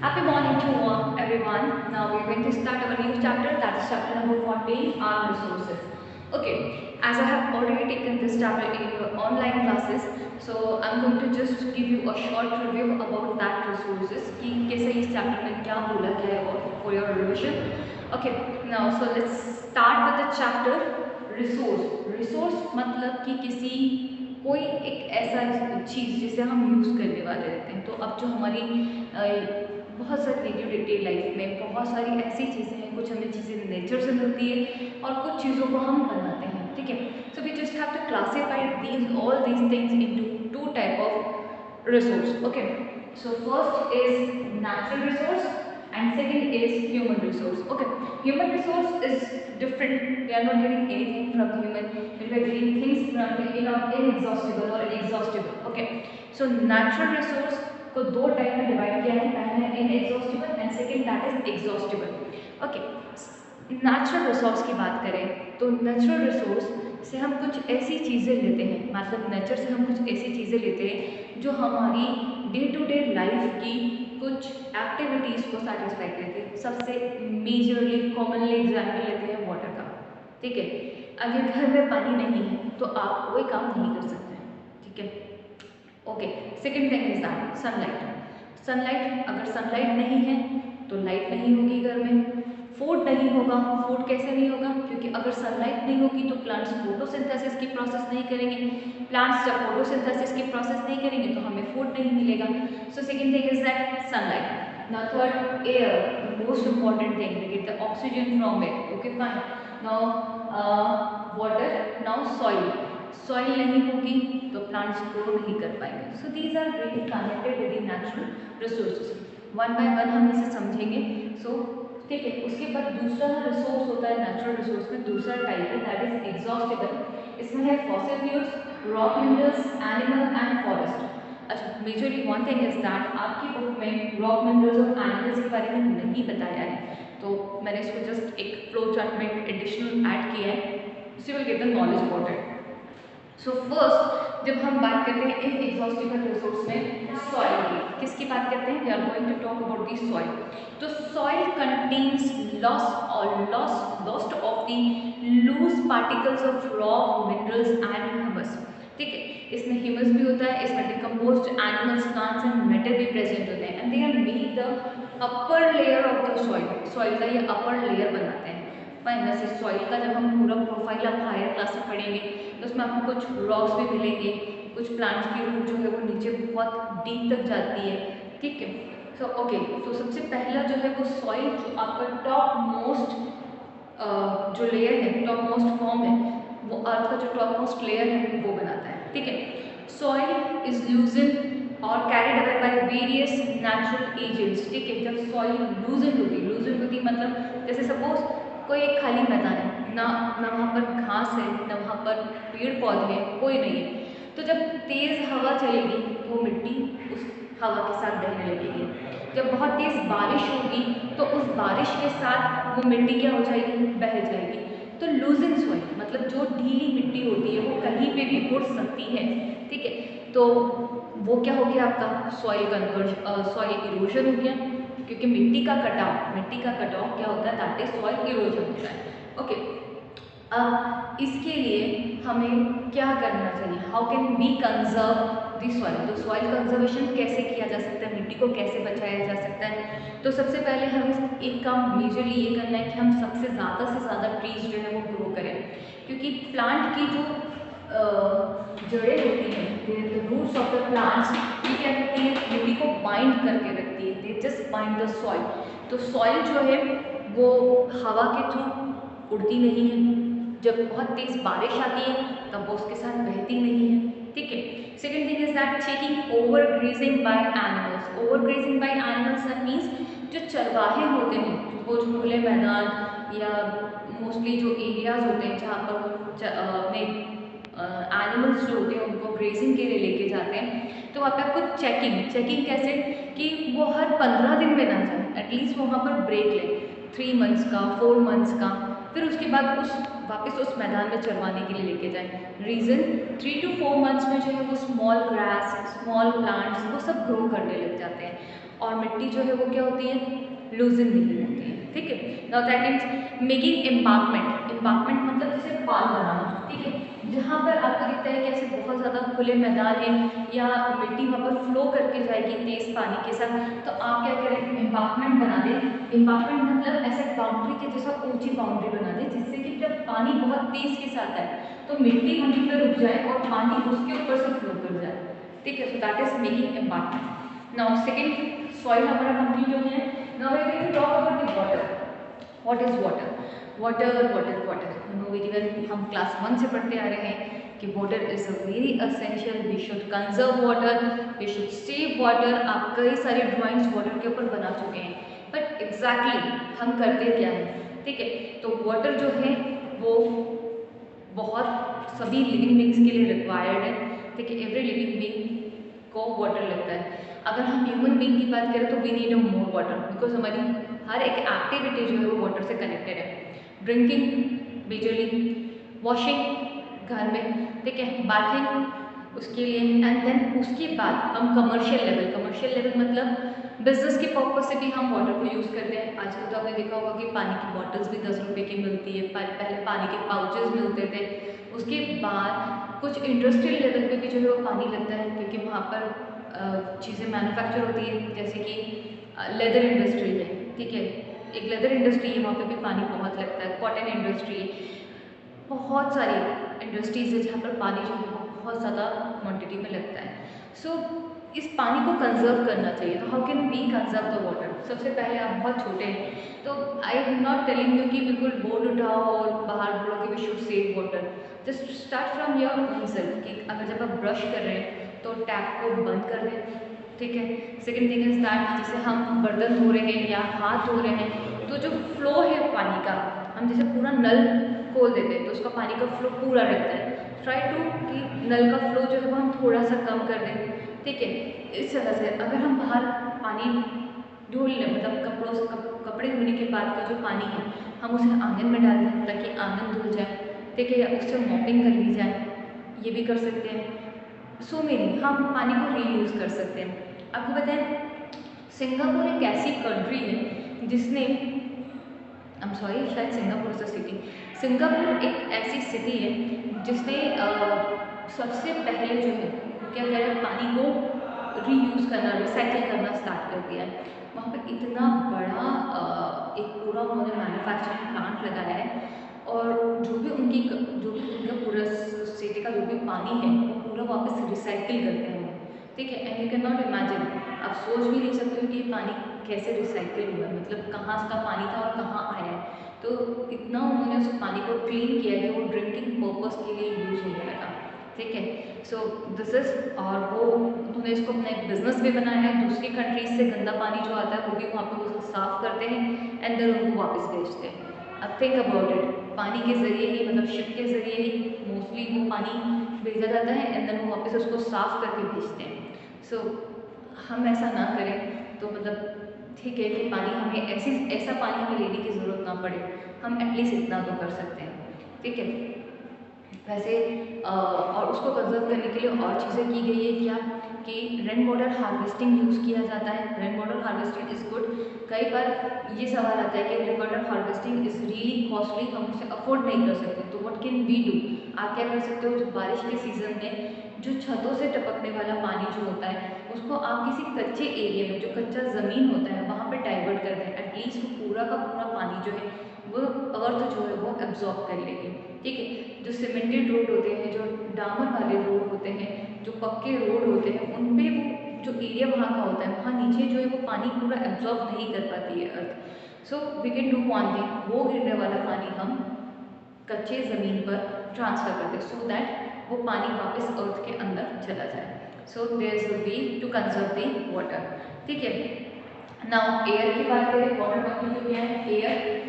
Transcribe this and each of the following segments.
Happy morning to everyone. Now we're going to start our new chapter, that is chapter number 14, our resources. Okay, as I have already taken this chapter in your online classes, so I'm going to just give you a short review about that resources कि कैसे इस chapter में क्या बोला गया है और for your revision. Okay, now so let's start with the chapter resource. Resource मतलब कि किसी कोई एक ऐसा चीज़ जिसे हम यूज़ करने वाले रहते हैं। तो अब जो हमारी बहुत सारी डे टू डे लाइफ में बहुत सारी ऐसी चीज़ें हैं, कुछ हमें चीज़ें नेचर से मिलती है और कुछ चीज़ों को हम बनाते हैं, ठीक है। So we just have to classify these all these things into two type of resource. Okay, so first is natural resource and second is human resource. Okay, human resource is different. We are not getting anything from the human, we are getting things from the inexhaustible or inexhaustible. Okay, so natural resource को दो type में divide किया है, पहला है inexhaustible and second that is exhaustible. Okay, natural resource की बात करें तो नेचुरल रिसोर्स से हम कुछ ऐसी चीज़ें लेते हैं, मतलब नेचर से हम कुछ ऐसी चीज़ें लेते हैं जो हमारी डे टू डे लाइफ की कुछ एक्टिविटीज़ को सेटिस्फाई करती है. सबसे मेजरली कॉमनली एग्जाम्पल लेते हैं वाटर का, ठीक है. अगर घर में पानी नहीं है तो आप कोई काम नहीं कर सकते हैं, ठीक है. Okay, second thing is that sunlight. Sunlight, अगर सनलाइट नहीं है तो लाइट नहीं होगी घर में. फूड नहीं होगा. फूड कैसे नहीं होगा? क्योंकि अगर सनलाइट नहीं होगी तो प्लांट्स फोटोसिंथेसिस की प्रोसेस नहीं करेंगे. प्लांट्स जब फोटोसिंथेसिस की प्रोसेस नहीं करेंगे तो हमें फूड नहीं मिलेगा. So second thing is that sunlight. Now third, air, the most important thing. We get the oxygen from it. Okay, fine. Now water. Now soil. Soil नहीं होगी तो plants grow नहीं कर पाएंगे. So these are really connected with the natural resources. One by one हम इसे समझेंगे. So ठीक है. उसके बाद दूसरा रिसोर्स होता है नेचुरल रिसोर्स में, दूसरा टाइप है दैट इज एग्जॉस्टिबल. इसमें है fossil fuels, rock minerals, animal and forest. अच्छा, majorly one thing is that आपकी बुक में रॉक मिनरल्स और एनिमल्स के बारे में नहीं बताया है, तो मैंने इसको जस्ट एक फ्लो चार्ट में एडिशनल ऐड किया है. So you will get the knowledge about it. So first जब हम बात करते हैं इन एग्जॉस्टिबल रिसोर्स में सॉइल की, किसकी बात करते हैं? We are going to talk about the soil. तो सॉइल कंटेन्स लॉस्ट of the loose particles of rock minerals and humus, ठीक है. इसमें ह्यूमस भी होता है, इसमें decomposed animals, plants and matter भी प्रेजेंट होते हैं and they are made the upper layer of the soil. Soil का ये अपर लेयर बनाते हैं. फाइन. वैसे सॉइल का जब हम पूरा प्रोफाइल आप हायर क्लास में पढ़ेंगे तो उसमें आपको कुछ रॉक्स भी मिलेंगे, कुछ प्लांट्स की रूट जो है वो नीचे बहुत डीप तक जाती है, ठीक है. सो ओके, तो सबसे पहला जो है वो सॉइल जो आपका टॉप मोस्ट जो लेयर है, टॉप मोस्ट फॉर्म है, वो अर्थ का जो टॉप मोस्ट लेयर है वो बनाता है, ठीक है. सॉइल इज लूजन और carried away by various natural agents, ठीक है. जब सॉइल लूजन होती मतलब जैसे सपोज कोई एक खाली मैदान है, ना वहाँ पर घास है, ना वहाँ पर पेड़ पौधे हैं, कोई नहीं है. तो जब तेज़ हवा चलेगी वो मिट्टी उस हवा के साथ बहने लगेगी. जब बहुत तेज़ बारिश होगी तो उस बारिश के साथ वो मिट्टी क्या हो जाएगी? बह जाएगी. तो लूजन सॉइल मतलब जो ढीली मिट्टी होती है वो कहीं पे भी उड़ सकती है, ठीक है. तो वो क्या हो गया आपका सॉइल इरोजन हो गया, क्योंकि मिट्टी का कटाव क्या होता है? दैट इज सॉइल इरोजन होता है. ओके, अब इसके लिए हमें क्या करना चाहिए? How can we conserve the soil? तो सॉइल कंजर्वेशन कैसे किया जा सकता है, मिट्टी को कैसे बचाया जा सकता है? तो सबसे पहले हमें एक काम मेजरली ये करना है कि हम सबसे ज़्यादा से ज़्यादा ट्रीज जो है वो ग्रो करें, क्योंकि प्लांट की जो जड़ें होती हैं, the roots of the plants, ये क्या करती है? मिट्टी को बाइंड करके रखती है. They just bind the soil. तो सॉइल जो है वो हवा के थ्रू उड़ती नहीं है. जब बहुत तेज़ बारिश आती है तब वो उसके साथ बहती नहीं है, ठीक है. Second thing is that checking over grazing by animals. Over grazing by animals that means जो चरवाहे होते हैं, वो जो खुले मैदान या मोस्टली जो एरियाज होते हैं जहाँ पर अपने एनिमल्स जो होते हैं उनको ग्रेजिंग के लिए लेके जाते हैं, तो वहाँ पे आपको चेकिंग कैसे कि वो हर 15 दिन में ना जाए, एटलीस्ट वहाँ पर ब्रेक लें 3 मंथ्स का, 4 मंथ्स का, फिर उसके बाद वापस उस मैदान में चरवाने के लिए लेके जाएं. रीज़न 3 to 4 मंथ्स में जो है वो स्मॉल ग्रास, स्मॉल प्लांट्स वो सब ग्रो करने लग जाते हैं. और मिट्टी जो है वो क्या होती है, लूजन नहीं होती है, ठीक है। नाउ दैट मीन्स मेकिंग एम्बांकमेंट, एम्बांकमेंट मतलब जैसे पाल बनाना, ठीक है, जहाँ पर आपको दिखता है कि ऐसे बहुत ज़्यादा खुले मैदान है या मिट्टी वहाँ पर फ्लो करके जाएगी तेज पानी के साथ, तो आप क्या करें, एम्बांकमेंट बना दें। एम्बांकमेंट मतलब ऐसे बाउंड्री के जैसा ऊंची बाउंड्री बना दें, जिससे कि जब पानी बहुत तेज के साथ आए तो मिट्टी वहीं पर रुक जाए और पानी उसके ऊपर से फ्लो कर जाए, ठीक है। So that is making embankment. Now second soil हमारा कंप्लीट हो गया। Now we will talk about the water. What is water? Water water water, you know very well, हम क्लास 1 से पढ़ते आ रहे हैं कि water is a very essential, we should conserve water, we should save water. आप कई सारी ड्राइंग्स वाटर के ऊपर बना चुके हैं, बट एग्जैक्टली हम करते क्या हैं, ठीक है। तो वाटर जो है वो बहुत सभी लिविंग बींग्स के लिए रिक्वायर्ड है, ठीक है। एवरी लिविंग बींग को वाटर लगता है। अगर हम ह्यूमन बींग की बात करें तो we need a more water, because हमारी हर एक एक्टिविटी जो है वो वाटर से कनेक्टेड है। ड्रिंकिंग मेजरली, वॉशिंग घर में, ठीक है, बाथिंग उसके लिए, एंड देन उसके बाद हम कमर्शियल लेवल मतलब बिजनेस के पर्पज से भी हम वाटर को यूज़ करते हैं। आजकल तो आपने देखा होगा कि पानी की बॉटल्स भी 10 रुपये की मिलती है, पहले पानी के पाउचेस मिलते थे। उसके बाद कुछ इंडस्ट्रियल लेवल पे भी जो है वो पानी लगता है, क्योंकि वहाँ पर चीज़ें मैन्युफैक्चर होती है, जैसे कि लेदर इंडस्ट्री है, ठीक है, एक लेदर इंडस्ट्री है, वहाँ पे भी पानी बहुत लगता है। कॉटन इंडस्ट्री, बहुत सारी इंडस्ट्रीज है जहाँ पर पानी जो है वो बहुत ज़्यादा क्वांटिटी में लगता है। सो इस पानी को कंजर्व करना चाहिए। तो how can we conserve the water? सबसे पहले आप बहुत छोटे हैं तो I am not telling you कि बिल्कुल बोर्ड उठाओ और बाहर बोलो कि we should save water. Just start from your own self कि अगर जब आप ब्रश कर रहे हैं तो टैप को बंद कर दें, ठीक है। सेकेंड थिंग इज दैट जैसे हम बर्तन धो रहे हैं या हाथ धो रहे हैं तो जो फ्लो है पानी का, हम जैसे पूरा नल खोल देते हैं तो उसका पानी का फ्लो पूरा रहता है। ट्राई टू कि नल का फ्लो जो है वो हम थोड़ा सा कम कर दें, ठीक है। इस तरह से अगर हम बाहर पानी धो लें, मतलब कपड़ों से कपड़े धोने के बाद का जो पानी है हम उसे आंगन में डाल दें ताकि आंगन धुल जाए, ठीक है, या उससे मॉपिंग कर ली जाए, ये भी कर सकते हैं। सो मेनी हम पानी को रीयूज़ कर सकते हैं। आपको बताएं सिंगापुर एक ऐसी कंट्री है जिसने, आई एम सॉरी शायद Singapore is a city, Singapore एक ऐसी सिटी है जिसने सबसे पहले जो है क्या कह रहे हैं पानी को रीयूज़ करना, रिसाइकिल करना स्टार्ट कर दिया है। वहाँ पे इतना बड़ा एक पूरा उन्होंने मैन्युफैक्चरिंग प्लांट लगाया है और जो भी उनका पूरा सिटी का जो भी पानी है वो पूरा वापस रिसाइकिल करते हैं, ठीक है। And you can not imagine, आप सोच भी नहीं सकते हो कि ये पानी कैसे रिसाइकिल हुआ है, मतलब कहाँ का पानी था और कहाँ आया है। तो इतना उन्होंने उस पानी को क्लीन किया कि वो ड्रिंकिंग पर्पस के लिए यूज़ होने लगा, ठीक है। सो दिस इज, और वो उन्होंने इसको अपना एक बिजनेस भी बनाया है। दूसरी कंट्रीज से गंदा पानी जो आता है वो भी वहाँ पे उसको साफ करते हैं एंड देन उनको वापस भेजते हैं। अब थिंक अबाउट इट, पानी के ज़रिए ही, मतलब शिप के ज़रिए ही मोस्टली वो पानी भेजा जाता है एंड देन वो वापस उसको साफ करके भेजते हैं। सो हम ऐसा ना करें तो मतलब ठीक है कि पानी हमें ऐसा पानी हमें लेने की ज़रूरत ना पड़े, हम एटलीस्ट इतना तो कर सकते हैं, ठीक है। वैसे और उसको कंजर्व करने के लिए और चीज़ें की गई है क्या कि रेन वाटर हार्वेस्टिंग यूज़ किया जाता है। Rain water harvesting is good. कई बार ये सवाल आता है कि rain water harvesting is really costly, हम उसे अफोर्ड नहीं कर सकते, तो व्हाट कैन वी डू? आप क्या कर सकते हो, जो बारिश के सीज़न में जो छतों से टपकने वाला पानी जो होता है उसको आप किसी कच्चे एरिया में, जो कच्चा ज़मीन होता है वहाँ पर डाइवर्ट कर दें। एटलीस्ट वो पूरा का पूरा पानी जो है वो अर्थ जो है वो एब्जॉर्ब कर लेगी, ठीक है। जो सीमेंटेड रोड होते हैं, जो डामर वाले रोड होते हैं, जो पक्के रोड होते हैं, उन पे वो जो एरिया वहाँ का होता है वहाँ नीचे जो है वो पानी पूरा एब्जॉर्ब नहीं कर पाती है earth. So we can do one thing, वो गिरने वाला पानी हम कच्चे ज़मीन पर ट्रांसफ़र कर दें सो दैट वो पानी वापस अर्थ के अंदर चला जाए। So there is a way to conserve the water, ठीक है। नाउ एयर की बात करें, वाटर टॉकिंग तो क्या है, air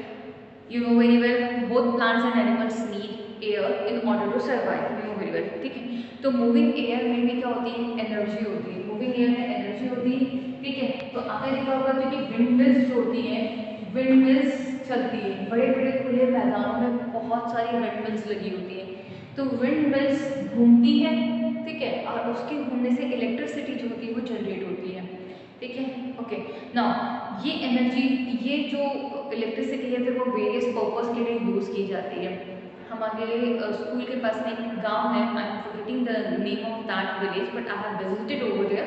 you know very well both plants and animals need air in order to survive, you know very well, ठीक है। तो मूविंग एयर में भी क्या होती है, एनर्जी होती है। मूविंग एयर में एनर्जी होती है, ठीक है। तो आपने देखा होगा कि विंड मिल्स जो होती हैं, विंड मिल्स चलती है, बड़े बड़े खुले मैदानों में बहुत सारी विंड मिल्स लगी होती है। तो विंड मिल्स घूमती है, ठीक है, और उसके घूमने से इलेक्ट्रिसिटी जो होती है वो जनरेट होती है। ठीक है। ओके, नाउ ये एनर्जी, ये जो इलेक्ट्रिसिटी है फिर वो वेरियस पर्पस के लिए यूज़ की जाती है। हमारे स्कूल के पास में एक गांव है, I am forgetting the name of that village but I have visited over there.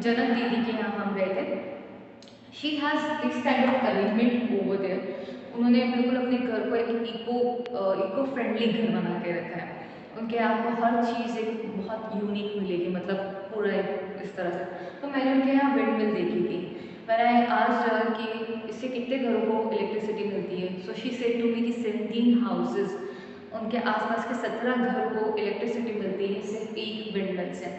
Janak दीदी के यहाँ हम गए थे। She has this kind of arrangement over there. उन्होंने बिल्कुल अपने घर को एक इको फ्रेंडली घर बना के रखा है। उनके आपको हर चीज़ एक बहुत यूनिक मिलेगी, मतलब पूरा इस तरह से। तो मैंने उनके यहाँ विंड मिल देखी थी। मैंने आज कि इससे कितने घरों को इलेक्ट्रिसिटी मिलती है, so she said to me कि 17 हाउसेज, उनके आसपास के 17 घर को इलेक्ट्रिसिटी मिलती है सिर्फ एक विंड मिल से।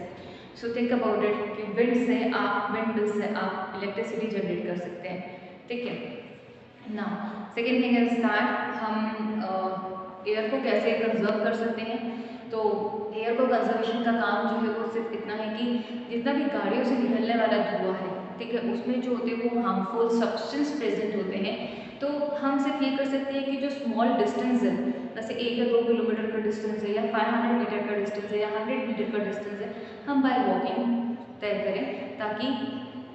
सो थिंक अबाउट इट कि विंड मिल से आप इलेक्ट्रिसिटी जनरेट कर सकते हैं, ठीक है ना। सेकेंड थिंग इज दैट हम एयर को कैसे कंजर्व कर सकते हैं। तो एयर को कंजर्वेशन का काम जो है वो सिर्फ इतना है कि जितना भी गाड़ियों से निकलने वाला धुआं है, ठीक है, उसमें जो होते हैं वो हार्मफुल सब्सटेंस प्रेजेंट होते हैं। तो हम सिर्फ ये कर सकते हैं कि जो स्मॉल डिस्टेंस है, जैसे 1 या 2 किलोमीटर का डिस्टेंस है या 500 मीटर का डिस्टेंस है या 100 मीटर का डिस्टेंस है, हम बाय वॉकिंग तय करें ताकि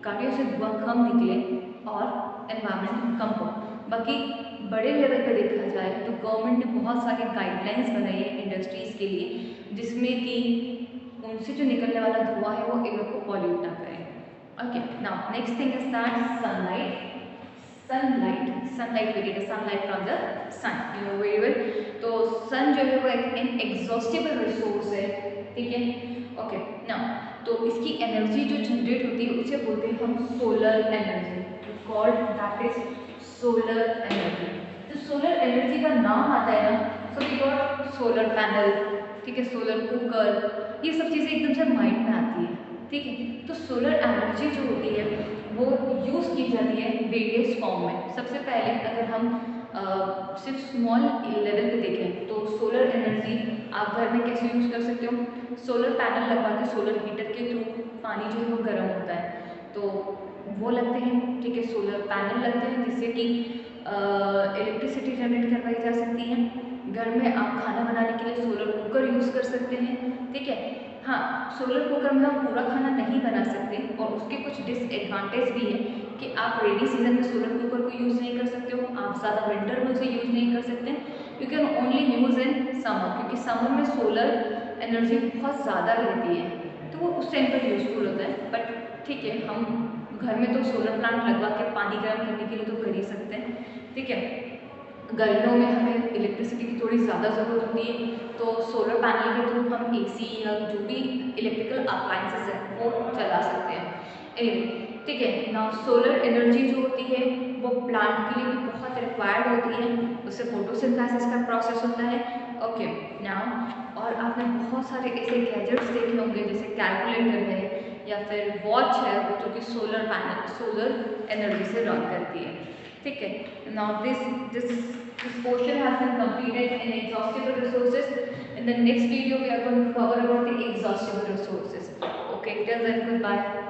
गाड़ियों से धुआं कम निकले और एनवायरनमेंट कम हो। बाकी बड़े लेवल पर देखा जाए तो गवर्नमेंट ने बहुत सारी गाइडलाइंस बनाई है इंडस्ट्रीज़ के लिए, जिसमें कि उनसे जो निकलने वाला धुआं है वो एयर को पॉल्यूट ना करें। Okay, now next thing is that sunlight. Sunlight we get sunlight from the sun, you know very well. तो सन जो है वो एक इनएग्जॉस्टिबल रिसोर्स है, ठीक है। ओके, नाउ तो इसकी एनर्जी जो जनरेट होती है उसे बोलते हैं हम solar energy, called that is solar energy. तो सोलर एनर्जी का नाम आता है ना, so we got solar panel, ठीक है, सोलर कुकर, ये सब चीज़ें एकदम से माइंड में आती है, ठीक है। तो सोलर एनर्जी जो होती है वो यूज़ की जाती है वेरियस फॉर्म में। सबसे पहले अगर हम सिर्फ स्मॉल लेवल पे देखें तो सोलर एनर्जी आप घर में कैसे यूज़ कर सकते हो। सोलर पैनल लगवा के सोलर हीटर के थ्रू पानी जो है वो गर्म होता है, तो वो लगते हैं, ठीक है, सोलर पैनल लगते हैं जिससे कि इलेक्ट्रिसिटी जनरेट करवाई जा सकती है। घर में आप खाना बनाने के लिए सोलर कुकर यूज़ कर सकते हैं, ठीक है। हाँ, सोलर कुकर में हम पूरा खाना नहीं बना सकते और उसके कुछ डिसएडवांटेज भी है कि आप रेनी सीजन में सोलर कुकर को यूज़ नहीं कर सकते हो, आप ज़्यादा विंटर में उसे यूज़ नहीं कर सकते। You can only use in summer, क्योंकि समर में सोलर एनर्जी बहुत ज़्यादा रहती है तो वो उस टाइम पर यूज़फुल होता है। बट ठीक है, हम घर में तो सोलर प्लांट लगवा के पानी गर्म करने के लिए तो कर ही सकते हैं, ठीक है। गर्मियों में हमें इलेक्ट्रिसिटी की थोड़ी ज़्यादा ज़रूरत होती है, तो सोलर पैनल के थ्रू हम एसी या जो भी इलेक्ट्रिकल अप्लायंसेस हैं वो चला सकते हैं। एनीवे, ठीक है ना, सोलर एनर्जी जो होती है वो प्लांट के लिए भी बहुत रिक्वायर्ड होती है, उससे फोटोसिंथेसिस का प्रोसेस होता है। ओके नाउ, और आपने बहुत सारे ऐसे गैजेट्स देखे होंगे जैसे कैलकुलेटर है या फिर वॉच है वो जो कि सोलर पैनल सोलर एनर्जी से रन करती है, ठीक है। Now this portion has been completed in exhaustible resources. In the next video we are going to cover about the exhaustible resources. Okay, till then, goodbye.